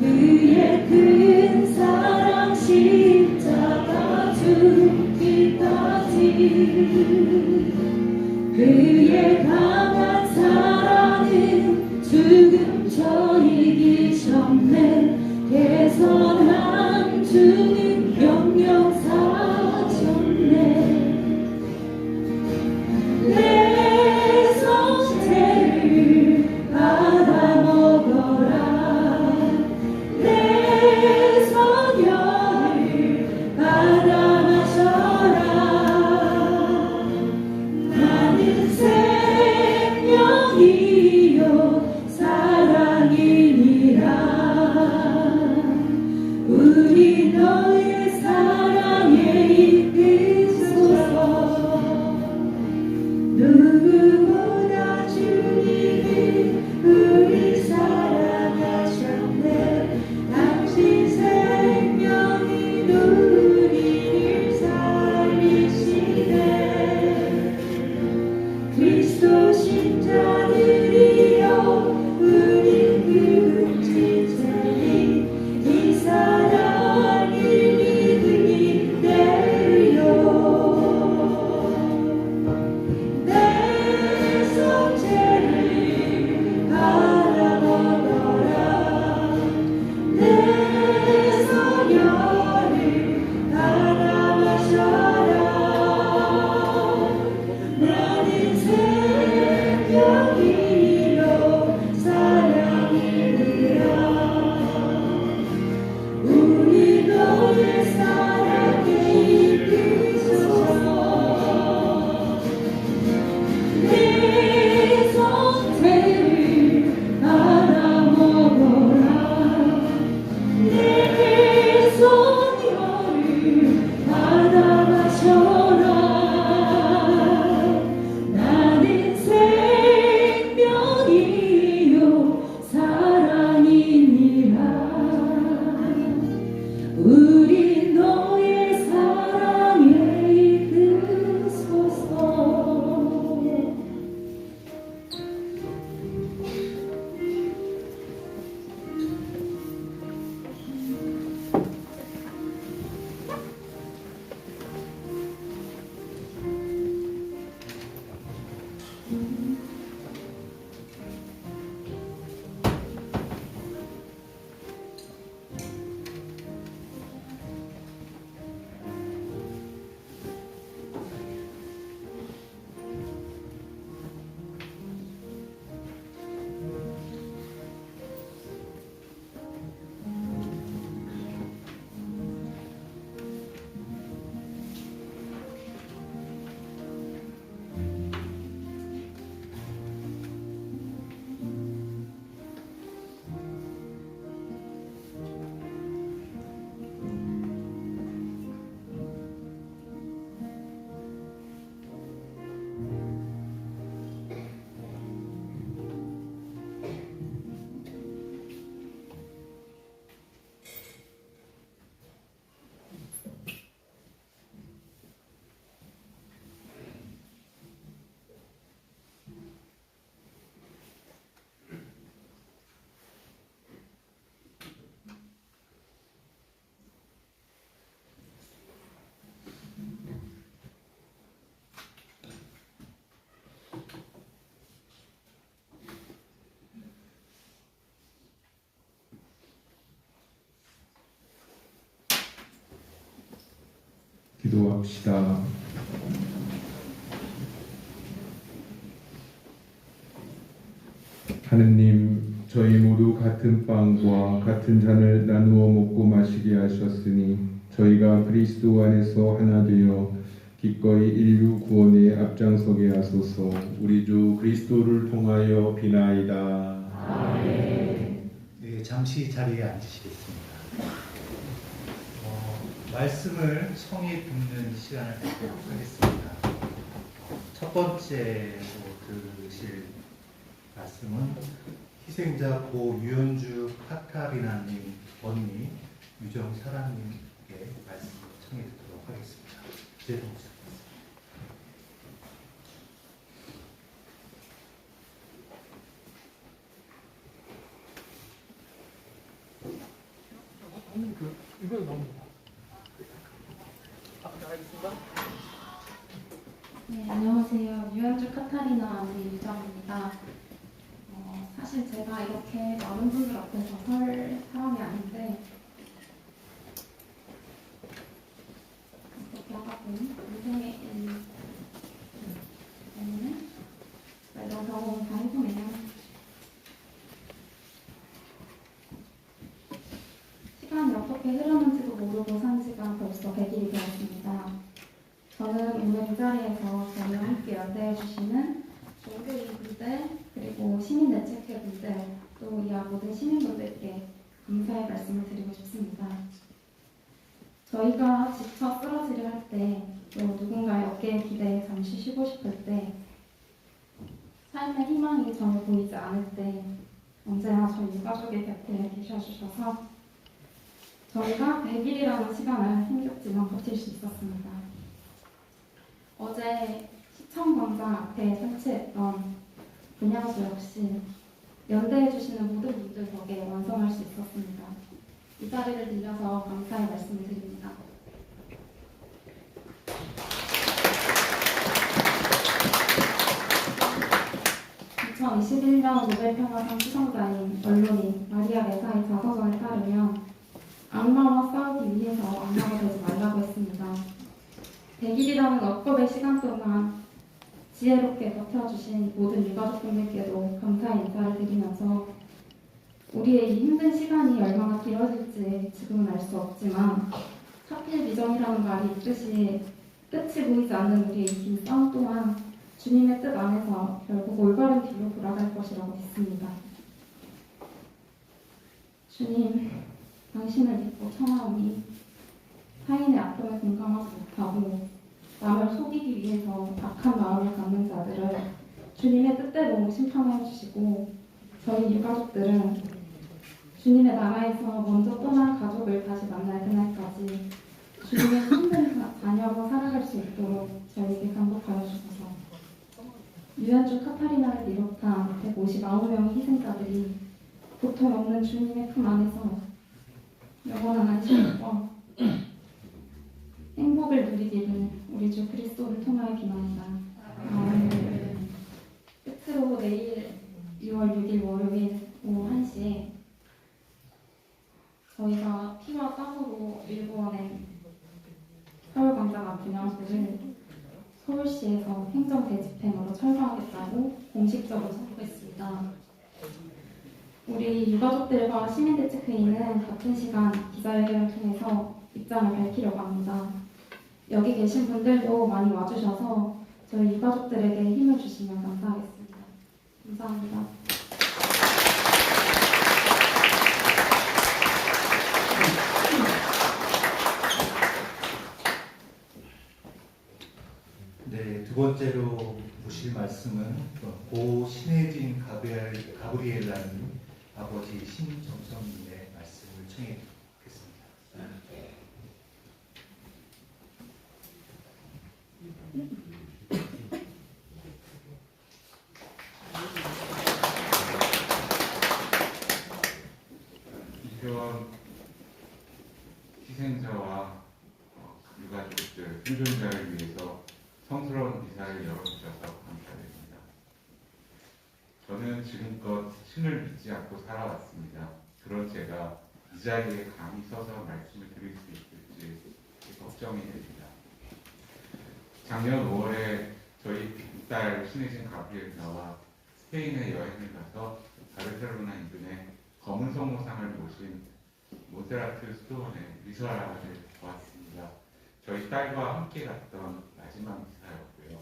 그의 큰 사랑 십자가 죽기까지. 그의 강한 사랑은 죽음 저 이기셨네. 개선한 주는 영영 사셨네. 내 성체를 받아 먹어라. 내 선혈을 받아 마셔라. 나는 생명이요 사랑이니라. 우리 너의 사랑에 이끌소서. 누구보다 주님이 우리 사랑하셨네. 당신 생명이 우리를 살리시네. 그리스도 신자들이여 우리 기도합시다. 하느님, 저희 모두 같은 빵과 같은 잔을 나누어 먹고 마시게 하셨으니 저희가 그리스도 안에서 하나 되어 기꺼이 인류 구원에 앞장서게 하소서. 우리 주 그리스도를 통하여 비나이다. 네, 잠시 자리에 앉으시겠습니다. 말씀을 성의 듣는 시간을 갖도록 하겠습니다. 첫 번째로 들으실 말씀은 희생자 고 유현주 카타리나님 언니 유정사랑님께 말씀을 청해 듣도록 하겠습니다. 기대해 주세요. 네, 안녕하세요. 유현주 카타리나 언니 유정입니다. 사실 제가 이렇게 많은 분들 앞에서 설 사람이 아닌데 그렇게 하고 인생의 때문에 이런 경험을 다 해보면 시간이 어떻게 흐르는지도 모르고 산 지가 벌써 100일이 되었습니다. 저는 오늘 이 자리에서 저희와 함께 연대해 주시는 종교인분들 그리고 시민대책회분들 또 이와 모든 시민분들께 감사의 말씀을 드리고 싶습니다. 저희가 지쳐 쓰러지려 할 때 또 누군가의 어깨에 기대에 잠시 쉬고 싶을 때 삶의 희망이 전혀 보이지 않을 때 언제나 저희 유가족의 곁에 계셔주셔서 저희가 100일이라는 시간을 힘겹지만 버틸 수 있었습니다. 어제 시청광장 앞에 설치했던 분향소 역시 연대해주시는 모든 분들 덕에 완성할 수 있었습니다. 이 자리를 빌려서 감사의 말씀을 드립니다. 2021년 노벨평화상 수상자인 언론인 마리아 레사의 자서전에 따르면 악마와 싸우기 위해서 악마가 되지 말라고 했습니다. 100일이라는 억겁의 시간 동안 지혜롭게 버텨주신 모든 유가족분들께도 감사의 인사를 드리면서 우리의 이 힘든 시간이 얼마나 길어질지 지금은 알 수 없지만 하필 미정이라는 말이 있듯이 끝이 보이지 않는 우리의 이 긴 싸움 동안 주님의 뜻 안에서 결국 올바른 길로 돌아갈 것이라고 믿습니다. 주님, 당신을 믿고 청하오니 타인의 아픔에 공감하지 못하고 남을 속이기 위해서 악한 마음을 갖는 자들을 주님의 뜻대로 심판해 주시고 저희 유가족들은 주님의 나라에서 먼저 떠난 가족을 다시 만날 그날까지 주님의 힘든 자녀로 살아갈 수 있도록 저희에게 감독하여 주소서. 유현주 카타리나를 비롯한 159명의 희생자들이 고통 없는 주님의 품 안에서 영원한 안식과 행복을 누리기를 우리 주 그리스도를 통하여 기원합니다. 아멘. 끝으로 내일 6월 6일 월요일 오후 1시에 저희가 피와 땀으로 일구어낸 서울광장 앞 분향소를 서울시에서 행정대집행으로 철거하겠다고 공식적으로 선포했습니다. 우리 유가족들과 시민대책회의는 같은 시간 기자회견을 통해서 입장을 밝히려고 합니다. 여기 계신 분들도 많이 와주셔서 저희 유가족들에게 힘을 주시면 감사하겠습니다. 감사합니다. 네, 두 번째로 보실 말씀은 고 신혜진 가브리엘라님 아버지 신정성님의 말씀을 청해 듣겠습니다. 이태원 희생자와 유가족들, 생존자를 위해서 성스러운 기사를 열어주셔서 감사드립니다. 저는 지금껏 신을 믿지 않고 살아왔습니다. 그런 제가 이 자리에 감히 서서 말씀을 드릴 수 있을지 걱정이 됩니다. 작년 5월에 저희 딸 신혜진 가브리엘라와 스페인에 여행을 가서 바르셀로나 인근에 검은 성모상을 모신 몬세라트 수도원의 미사라를 보았습니다. 저희 딸과 함께 갔던 마지막 미사였고요.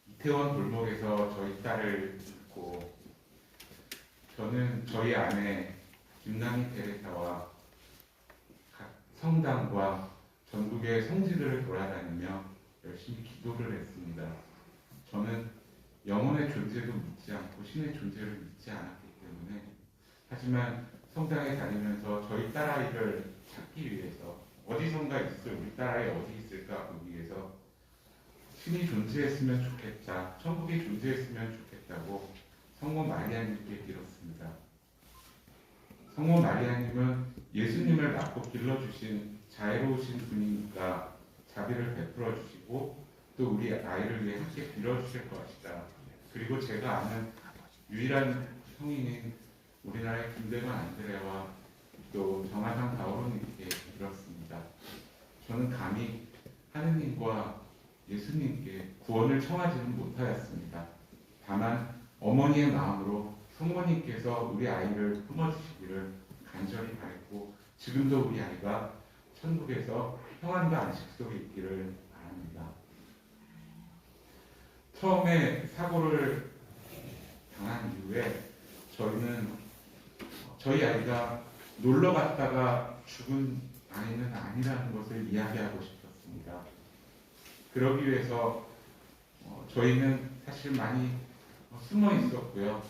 이태원 골목에서 저희 딸을 잊고 저는 저희 아내 김남희 테레사와 각 성당과 전국의 성지들을 돌아다니며 열심히 기도를 했습니다. 저는 영혼의 존재도 믿지 않고 신의 존재를 믿지 않았기 때문에, 하지만 성당에 다니면서 저희 딸아이를 찾기 위해서 어디선가 있을 우리 딸아이 어디 있을까 보기 위해서 신이 존재했으면 좋겠다, 천국이 존재했으면 좋겠다고 성모 마리아님께 빌었습니다. 성모 마리아님은 예수님을 낳고 길러주신 자애로우신 분이니까 자비를 베풀어 주시고 또 우리 아이를 위해 함께 빌어주실 것이다. 그리고 제가 아는 유일한 성인인 우리나라의 김대건 안드레와 또 정하상 바오로님께 빌었습니다. 저는 감히 하느님과 예수님께 구원을 청하지는 못하였습니다. 다만 어머니의 마음으로 성모님께서 우리 아이를 품어주시기를 간절히 바랬고, 지금도 우리 아이가 천국에서 평안과 안식 속에 있기를 바랍니다. 처음에 사고를 당한 이후에 저희는 저희 아이가 놀러 갔다가 죽은 아이는 아니라는 것을 이야기하고 싶었습니다. 그러기 위해서 저희는 사실 많이 숨어 있었고요.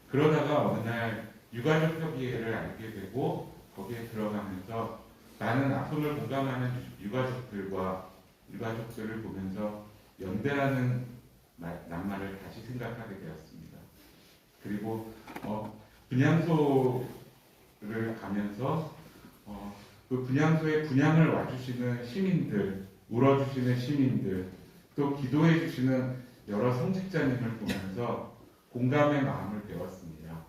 그러다가 어느 날 유가족 협의회를 알게 되고 거기에 들어가면서 많은 아픔을 공감하는 유가족들을 보면서 연대라는 낱말을 다시 생각하게 되었습니다. 그리고 분향소를 가면서 그 분향소에 분향을 와주시는 시민들, 울어주시는 시민들, 또 기도해주시는 여러 성직자님을 보면서 공감의 마음을 배웠습니다.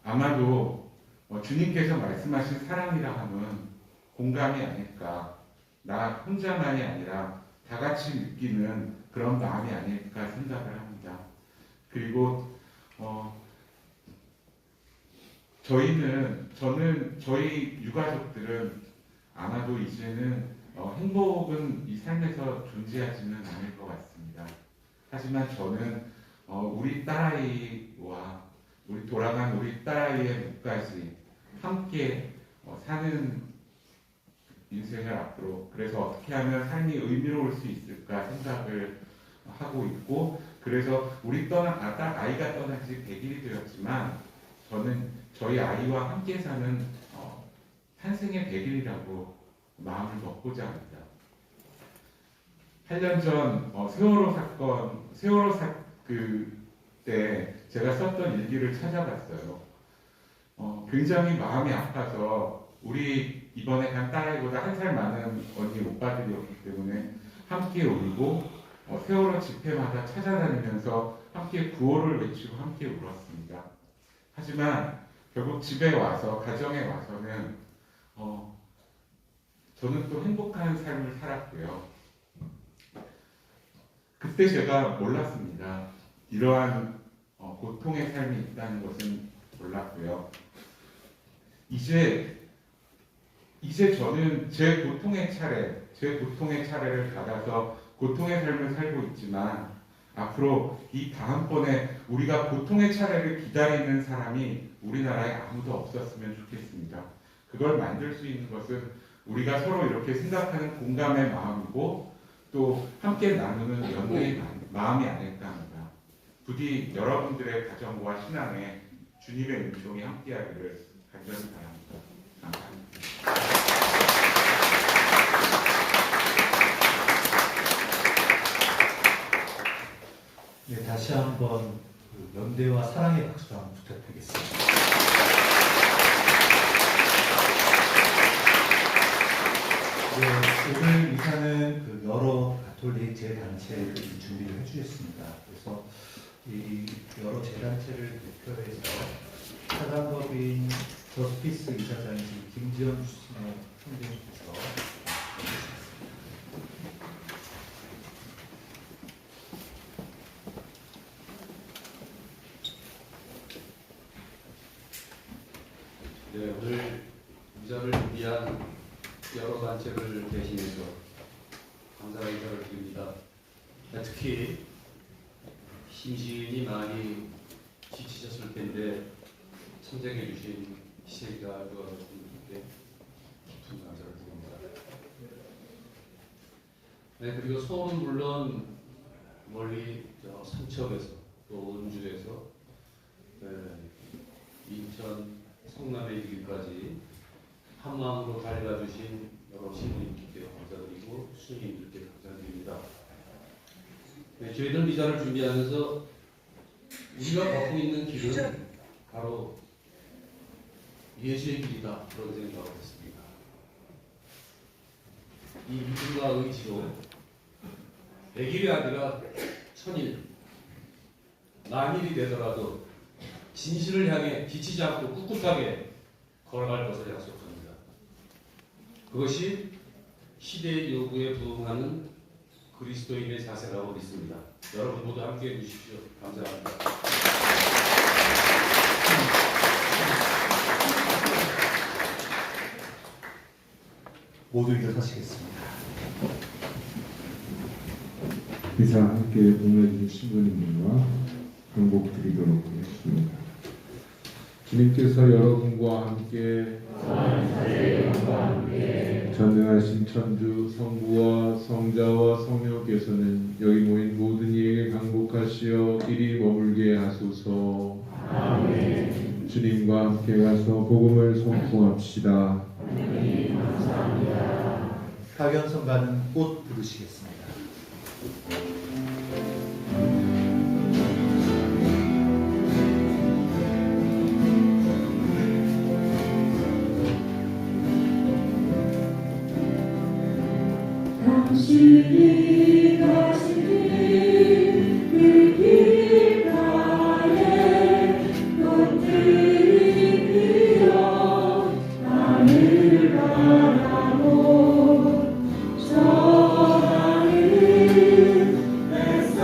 아마도 주님께서 말씀하신 사랑이라 함은 공감이 아닐까, 나 혼자만이 아니라 다 같이 느끼는 그런 마음이 아닐까 생각을 합니다. 그리고 저희 유가족들은 아마도 이제는 행복은 이 삶에서 존재하지는 않을 것 같습니다. 하지만 저는 우리 딸아이와 돌아간 우리 딸아이의 목까지 함께 사는 인생을 앞으로, 그래서 어떻게 하면 삶이 의미로울 수 있을까 생각을 하고 있고, 그래서 아이가 떠난 지 100일이 되었지만 저는 저희 아이와 함께 사는 탄생의 100일이라고 마음을 먹고자 합니다. 8년 전 세월호 때 제가 썼던 일기를 찾아봤어요. 굉장히 마음이 아파서 우리 이번에 간 딸아이보다 1살 많은 언니 오빠들이었기 때문에 함께 울고 세월호 집회마다 찾아다니면서 함께 구호를 외치고 함께 울었습니다. 하지만 결국 집에 와서, 가정에 와서는 저는 또 행복한 삶을 살았고요. 그때 제가 몰랐습니다. 이러한 고통의 삶이 있다는 것은 몰랐고요. 이제 저는 제 고통의 차례를 받아서 고통의 삶을 살고 있지만, 앞으로 이 다음번에 우리가 고통의 차례를 기다리는 사람이 우리나라에 아무도 없었으면 좋겠습니다. 그걸 만들 수 있는 것은 우리가 서로 이렇게 생각하는 공감의 마음이고 또 함께 나누는 연대의 마음이 아닐까 합니다. 부디 여러분들의 가정과 신앙에 주님의 은총이 함께하기를 간절히 바랍니다. 감사합니다. 네, 다시 한번 연대와 사랑의 박수 한번 부탁드리겠습니다. 네, 오늘 이사는 여러 가톨릭 재단체를 준비를 해주셨습니다. 그래서 이 여러 재단체를 대표해서 사단법인 저스피스 이사장이신 김지연 선생님께서 해주셨습니다. 네, 오늘 미사를 준비한 여러 단체를 대신해서 감사 인사를 드립니다. 특히 심신이 많이 지치셨을 텐데 참석해 주신 희생자 여러분께 깊은 감사를 드립니다. 네, 그리고 소원은 물론 멀리 삼척에서 또 은주에서 인천 성남에 이르기까지 한 마음으로 달려주신 여러 신부님께 감사드리고 수님들께 감사드립니다. 네, 저희들 미사를 준비하면서 우리가 걷고 있는 길은 바로 예수의 길이다 그런 생각을 했습니다. 이 믿음과 의지로 100일이 아니라 1000일, 만일이 되더라도 진실을 향해 지치지 않고 꿋꿋하게 걸어갈 것을 약속합니다. 그것이 시대의 요구에 부응하는 그리스도인의 자세라고 믿습니다. 여러분 모두 함께해 주십시오. 감사합니다. 모두 일어서시겠습니다. 이사 함께 봉해주신 신부님들과 항복드리도록 하겠습니다. 주님께서 여러분과 함께 전능하신 천주 성부와 성자와 성령께서는 여기 모인 모든 이에게 강복하시어 이리 머물게 하소서. 아멘. 주님과 함께 가서 복음을 선포합시다. 가견성가는 꽃 부르시겠습니다. 당신이 가신 그 길가에 꽃들이 피어 하늘 바라보 저 하늘 햇살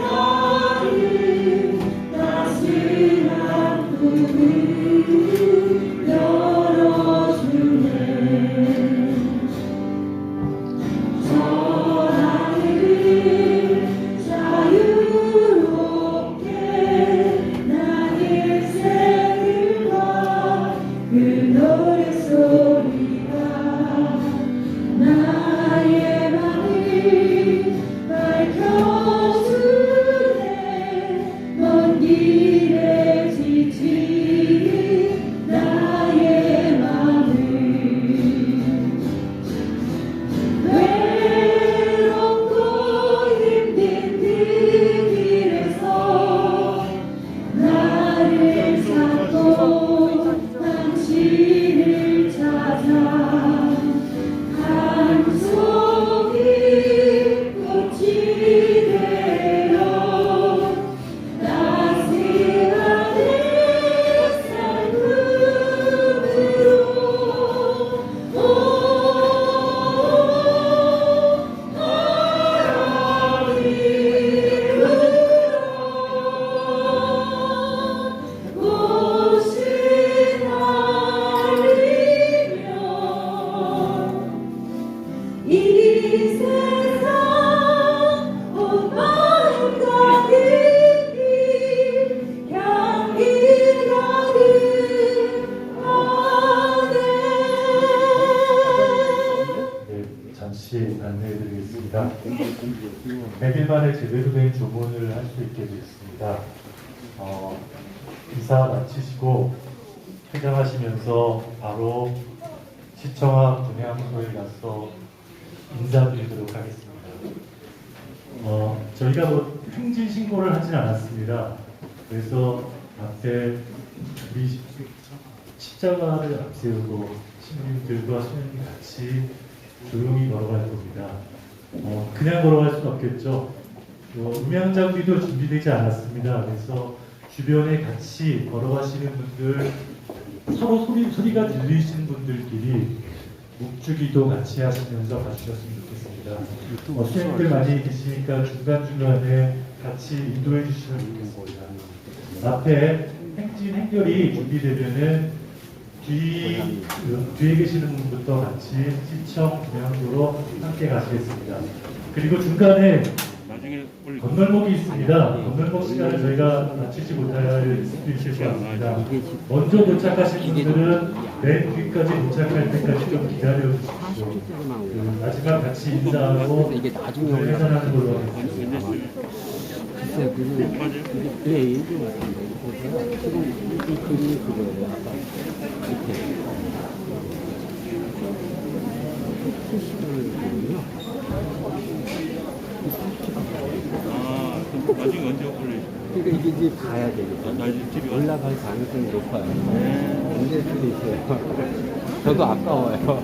가득 따스한 꿈을 열어주네. 안내해드리겠습니다. 100일 만에 제대로 된 조문을 할 수 있게 되었습니다. 이사 마치시고 퇴장하시면서 바로 시청와 분향소에 가서 인사드리도록 하겠습니다. 저희가 뭐 행진 신고를 하진 않았습니다. 그래서 앞에 우리 십자가를 앞세우고 신부님들과 수녀님 같이 조용히 걸어갈 겁니다. 그냥 걸어갈 수는 없겠죠. 음향장비도 준비되지 않았습니다. 그래서 주변에 같이 걸어가시는 분들, 서로 소리가 들리시는 분들끼리 묵주기도 같이 하시면서 가주셨으면 좋겠습니다. 수행들 많이 계시니까 중간중간에 같이 인도해 주시면 좋겠습니다. 앞에 행진 행렬이 준비되면은 뒤에 계시는 분부터 같이 시청 동향도로 함께 가시겠습니다. 그리고 중간에 건널목이 있습니다. 건널목 시간을 저희가 마치지 못할 수도 있을 것 같습니다. 먼저 도착하신 분들은 맨 뒤까지 도착할 때까지 좀 기다려 주십시오. 마지막 같이 인사하고 해산하는 걸로 하겠습니다. 나중에 언제 올리죠? 그러니까 이게 이제 가야 되겠다. 나중에 올라갈 가능성이 높아요. 문제일 수도 있어요. 저도 아까워요.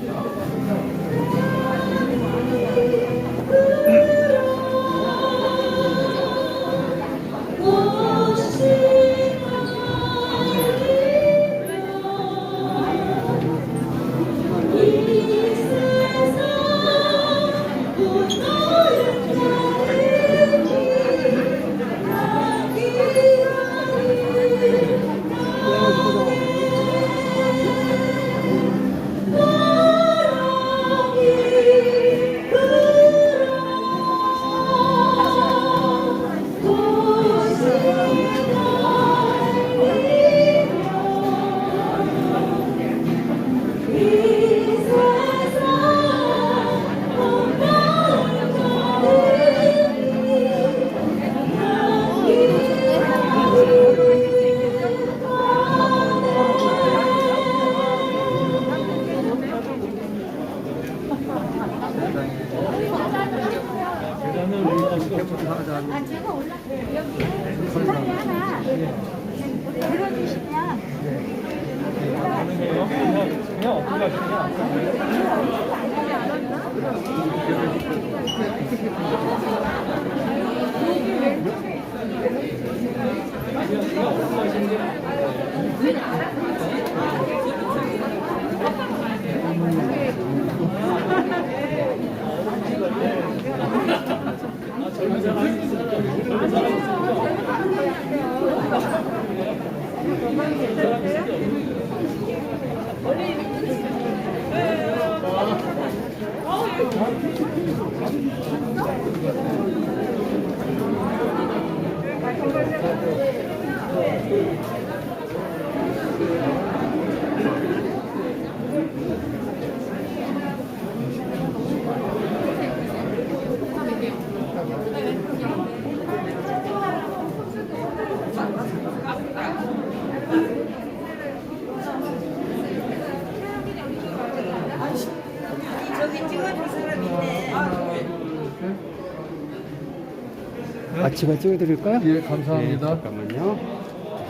아치가 찍어드릴까요? 예, 감사합니다. 네, 잠깐만요.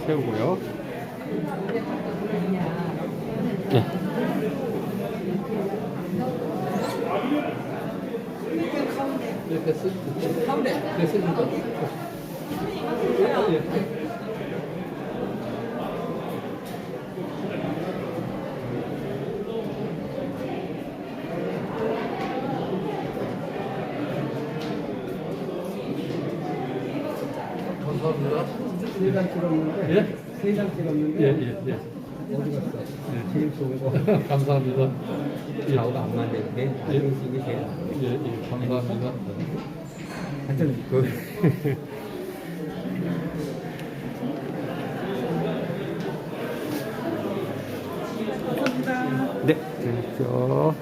세우고요. 네. 세 장 찍었는데, 예? 세 장 찍었는데, 예. 어디 갔어? 지금 쏘는 거. 감사합니다. 좌우가 안 맞는데, 지금 쓰기 제일. 예, 감사합니다. 하여튼, 감사합니다. 네, 됐죠.